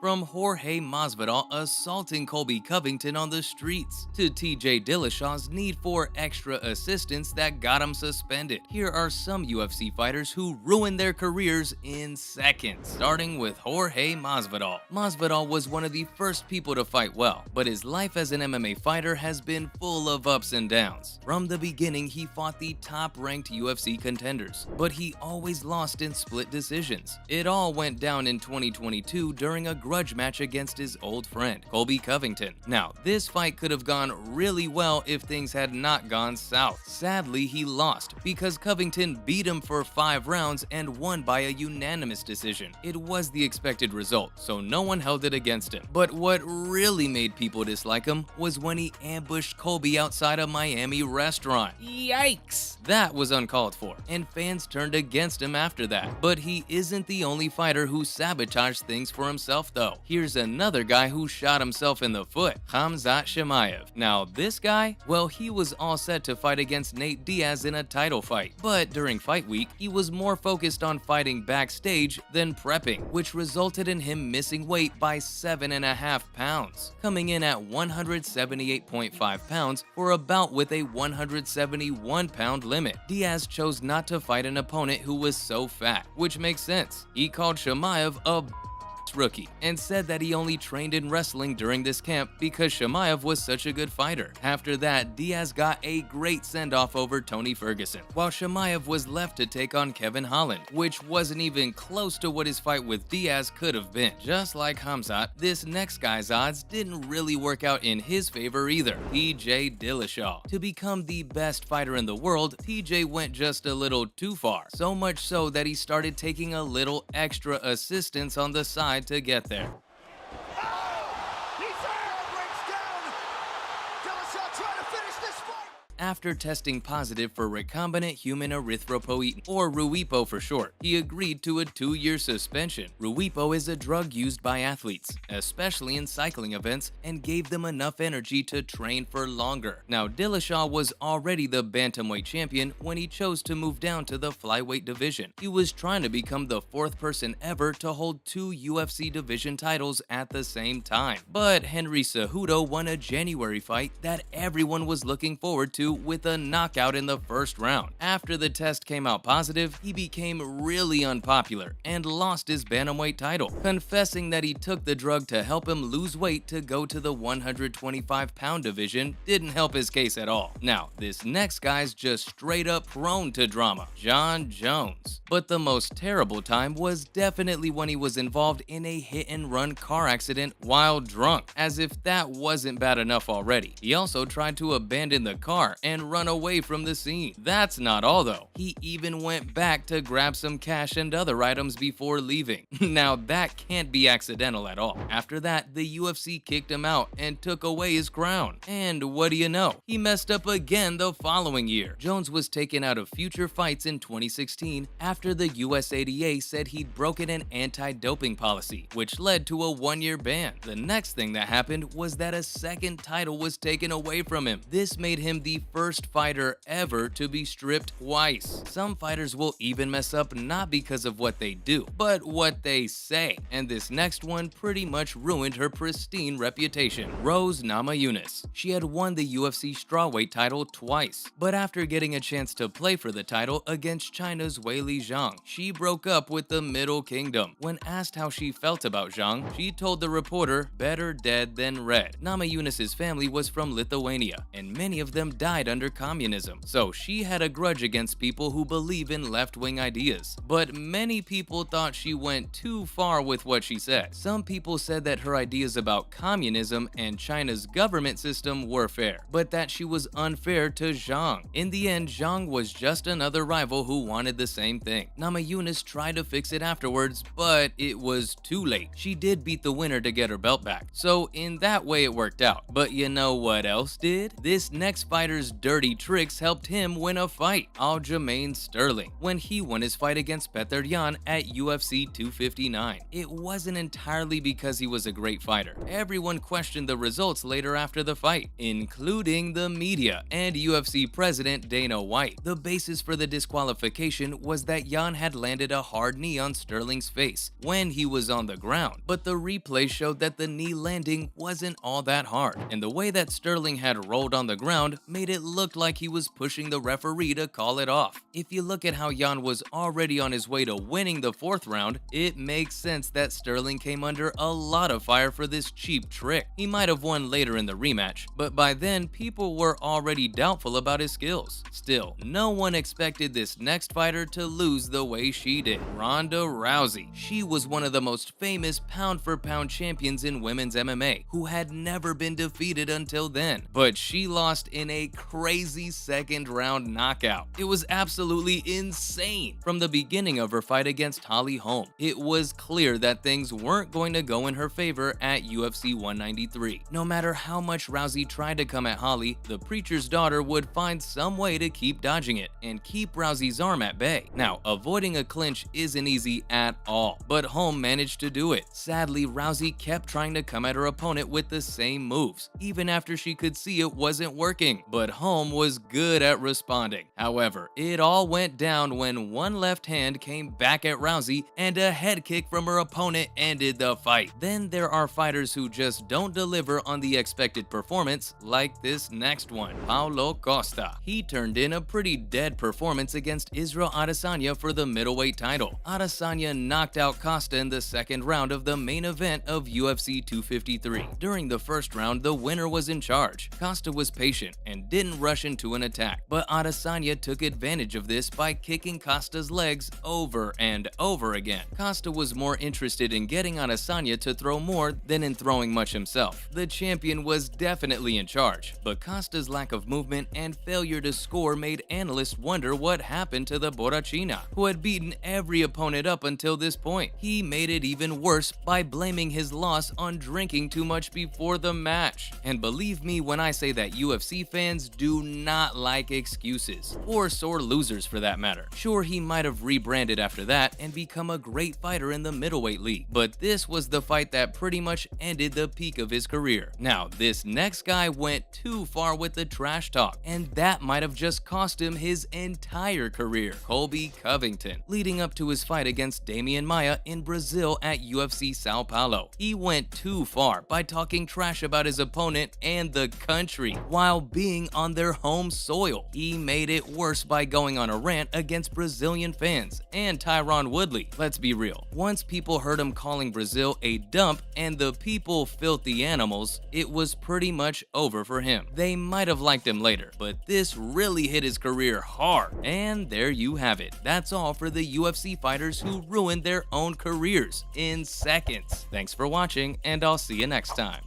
From Jorge Masvidal assaulting Colby Covington on the streets, to TJ Dillashaw's need for extra assistance that got him suspended, here are some UFC fighters who ruined their careers in seconds. Starting with Jorge Masvidal. Masvidal was one of the first people to fight well, but his life as an MMA fighter has been full of ups and downs. From the beginning, he fought the top-ranked UFC contenders, but he always lost in split decisions. It all went down in 2022 during a grudge match against his old friend, Colby Covington. Now, this fight could have gone really well if things had not gone south. Sadly, he lost because Covington beat him for 5 rounds and won by a unanimous decision. It was the expected result, so no one held it against him. But what really made people dislike him was when he ambushed Colby outside a Miami restaurant. Yikes! That was uncalled for, and fans turned against him after that. But he isn't the only fighter who sabotaged things for himself though. Here's another guy who shot himself in the foot, Khamzat Chimaev. Now this guy, well, he was all set to fight against Nate Diaz in a title fight, but during fight week, he was more focused on fighting backstage than prepping, which resulted in him missing weight by 7.5 pounds, coming in at 178.5 pounds for a bout with a 171-pound limit. Diaz chose not to fight an opponent who was so fat, which makes sense. He called Chimaev a rookie and said that he only trained in wrestling during this camp because Chimaev was such a good fighter. After that, Diaz got a great send-off over Tony Ferguson, while Chimaev was left to take on Kevin Holland, which wasn't even close to what his fight with Diaz could have been. Just like Khamzat, this next guy's odds didn't really work out in his favor either. TJ Dillashaw. To become the best fighter in the world, TJ went just a little too far, so much so that he started taking a little extra assistance on the side to get there. After testing positive for recombinant human erythropoietin, or RUEPO for short, he agreed to a 2-year suspension. RUEPO is a drug used by athletes, especially in cycling events, and gave them enough energy to train for longer. Now, Dillashaw was already the bantamweight champion when he chose to move down to the flyweight division. He was trying to become the 4th person ever to hold 2 UFC division titles at the same time. But Henry Cejudo won a January fight that everyone was looking forward to with a knockout in the first round. After the test came out positive, he became really unpopular and lost his bantamweight title, confessing that he took the drug to help him lose weight to go to the 125-pound division didn't help his case at all. Now, this next guy's just straight up prone to drama, Jon Jones. But the most terrible time was definitely when he was involved in a hit-and-run car accident while drunk, as if that wasn't bad enough already. He also tried to abandon the car and run away from the scene. That's not all though. He even went back to grab some cash and other items before leaving. Now that can't be accidental at all. After that, the UFC kicked him out and took away his crown. And what do you know? He messed up again the following year. Jones was taken out of future fights in 2016 after the USADA said he'd broken an anti-doping policy, which led to a 1-year ban. The next thing that happened was that a second title was taken away from him. This made him the first fighter ever to be stripped twice. Some fighters will even mess up not because of what they do, but what they say. And this next one pretty much ruined her pristine reputation. Rose Namajunas. She had won the UFC strawweight title twice, but after getting a chance to play for the title against China's Weili Zhang, she broke up with the Middle Kingdom. When asked how she felt about Zhang, she told the reporter, "Better dead than red." Namajunas' family was from Lithuania, and many of them died under communism, so she had a grudge against people who believe in left-wing ideas. But many people thought she went too far with what she said. Some people said that her ideas about communism and China's government system were fair, but that she was unfair to Zhang. In the end, Zhang was just another rival who wanted the same thing. Namajunas tried to fix it afterwards, but it was too late. She did beat the winner to get her belt back, so in that way it worked out. But you know what else did? This next fighter's fighter's dirty tricks helped him win a fight, Aljamain Sterling, when he won his fight against Petr Yan at UFC 259. It wasn't entirely because he was a great fighter. Everyone questioned the results later after the fight, including the media and UFC president Dana White. The basis for the disqualification was that Yan had landed a hard knee on Sterling's face when he was on the ground, but the replay showed that the knee landing wasn't all that hard, and the way that Sterling had rolled on the ground made it look like he was pushing the referee to call it off. If you look at how Yan was already on his way to winning the 4th round, it makes sense that Sterling came under a lot of fire for this cheap trick. He might have won later in the rematch, but by then people were already doubtful about his skills. Still, no one expected this next fighter to lose the way she did. Ronda Rousey. She was one of the most famous pound-for-pound champions in women's MMA, who had never been defeated until then, but she lost in a crazy 2nd round knockout. It was absolutely insane. From the beginning of her fight against Holly Holm, it was clear that things weren't going to go in her favor at UFC 193. No matter how much Rousey tried to come at Holly, the preacher's daughter would find some way to keep dodging it and keep Rousey's arm at bay. Now, avoiding a clinch isn't easy at all, but Holm managed to do it. Sadly, Rousey kept trying to come at her opponent with the same moves, even after she could see it wasn't working, but Holm was good at responding. However, it all went down when one left hand came back at Rousey and a head kick from her opponent ended the fight. Then there are fighters who just don't deliver on the expected performance, like this next one, Paulo Costa. He turned in a pretty dead performance against Israel Adesanya for the middleweight title. Adesanya knocked out Costa in the 2nd round of the main event of UFC 253. During the 1st round, the winner was in charge. Costa was patient and didn't rush into an attack, but Adesanya took advantage of this by kicking Costa's legs over and over again. Costa was more interested in getting Adesanya to throw more than in throwing much himself. The champion was definitely in charge, but Costa's lack of movement and failure to score made analysts wonder what happened to the Borrachina, who had beaten every opponent up until this point. He made it even worse by blaming his loss on drinking too much before the match. And believe me when I say that UFC fans do not like excuses, or sore losers for that matter. Sure, he might have rebranded after that and become a great fighter in the middleweight league, but this was the fight that pretty much ended the peak of his career. Now, this next guy went too far with the trash talk, and that might have just cost him his entire career. Colby Covington. Leading up to his fight against Damian Maia in Brazil at UFC Sao Paulo, he went too far by talking trash about his opponent and the country while being on their home soil. He made it worse by going on a rant against Brazilian fans and Tyron Woodley. Let's be real, once people heard him calling Brazil a dump and the people filthy animals, it was pretty much over for him. They might have liked him later, but this really hit his career hard. And there you have it. That's all for the UFC fighters who ruined their own careers in seconds. Thanks for watching, and I'll see you next time.